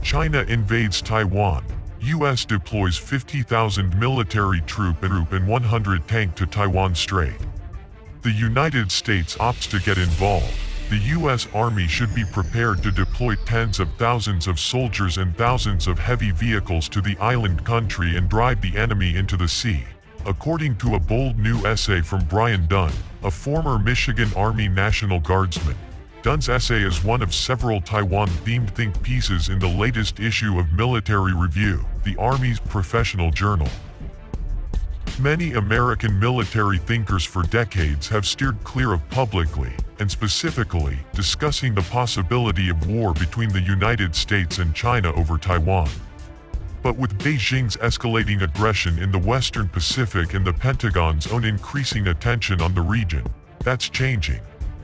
China invades Taiwan. U.S. deploys 50,000 military troop and 100 tank to Taiwan Strait. The United States opts to get involved. The U.S. Army should be prepared to deploy tens of thousands of soldiers and thousands of heavy vehicles to the island country and drive the enemy into the sea. According to a bold new essay from Brian Dunn, a former Michigan Army National Guardsman. Dunn's essay is one of several Taiwan-themed think pieces in the latest issue of Military Review, the Army's professional journal. Many American military thinkers for decades have steered clear of publicly, and specifically, discussing the possibility of war between the United States and China over Taiwan. But with Beijing's escalating aggression in the Western Pacific and the Pentagon's own increasing attention on the region, that's changing.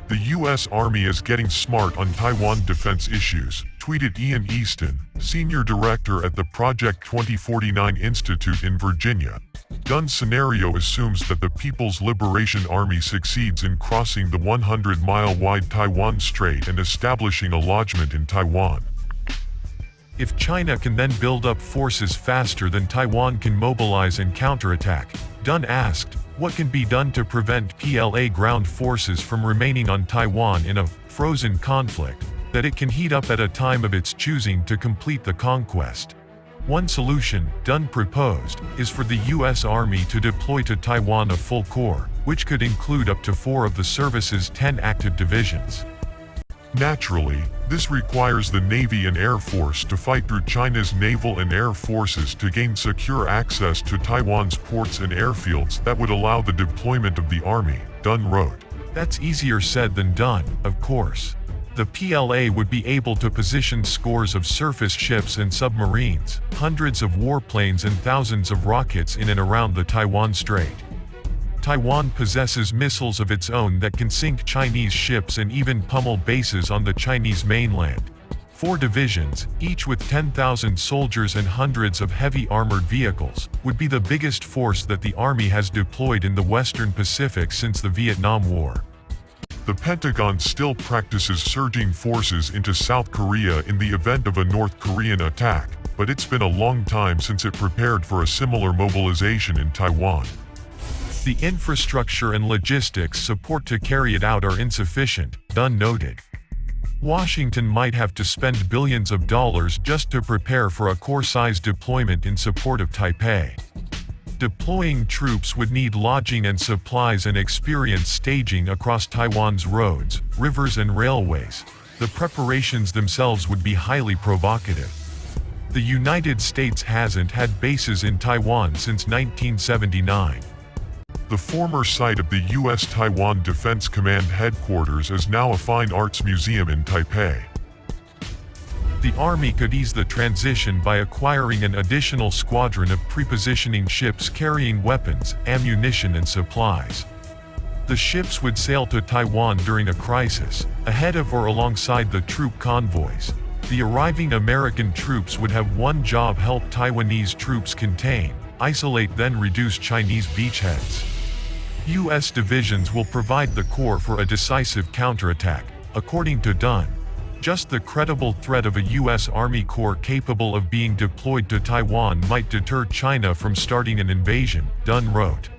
The U.S. Army is getting smart on Taiwan defense issues, tweeted Ian Easton, senior director at the Project 2049 Institute in Virginia. Dunn's scenario assumes that the People's Liberation Army succeeds in crossing the 100-mile-wide Taiwan Strait and establishing a lodgment in Taiwan. If China can then build up forces faster than Taiwan can mobilize and counterattack, Dunn asked, what can be done to prevent PLA ground forces from remaining on Taiwan in a frozen conflict that it can heat up at a time of its choosing to complete the conquest? One solution, Dunn proposed, is for the U.S. Army to deploy to Taiwan a full corps, which could include up to 4 of the service's 10 active divisions. Naturally, this requires the Navy and Air Force to fight through China's naval and air forces to gain secure access to Taiwan's ports and airfields that would allow the deployment of the Army, Dunn wrote. That's easier said than done, of course. The PLA would be able to position scores of surface ships and submarines, hundreds of warplanes and thousands of rockets in and around the Taiwan Strait. Taiwan possesses missiles of its own that can sink Chinese ships and even pummel bases on the Chinese mainland. 4 divisions, each with 10,000 soldiers and hundreds of heavy armored vehicles, would be the biggest force that the Army has deployed in the Western Pacific since the Vietnam War. The Pentagon still practices surging forces into South Korea in the event of a North Korean attack, but it's been a long time since it prepared for a similar mobilization in Taiwan. The infrastructure and logistics support to carry it out are insufficient, Dunn noted. Washington might have to spend billions of dollars just to prepare for a corps-sized deployment in support of Taipei. Deploying troops would need lodging and supplies and experience staging across Taiwan's roads, rivers and railways. The preparations themselves would be highly provocative. The United States hasn't had bases in Taiwan since 1979. The former site of the U.S. Taiwan Defense Command headquarters is now a fine arts museum in Taipei. The Army could ease the transition by acquiring an additional squadron of prepositioning ships carrying weapons, ammunition and supplies. The ships would sail to Taiwan during a crisis, ahead of or alongside the troop convoys. The arriving American troops would have one job: help Taiwanese troops contain, isolate then reduce Chinese beachheads. U.S. divisions will provide the core for a decisive counterattack, according to Dunn. Just the credible threat of a U.S. Army Corps capable of being deployed to Taiwan might deter China from starting an invasion, Dunn wrote.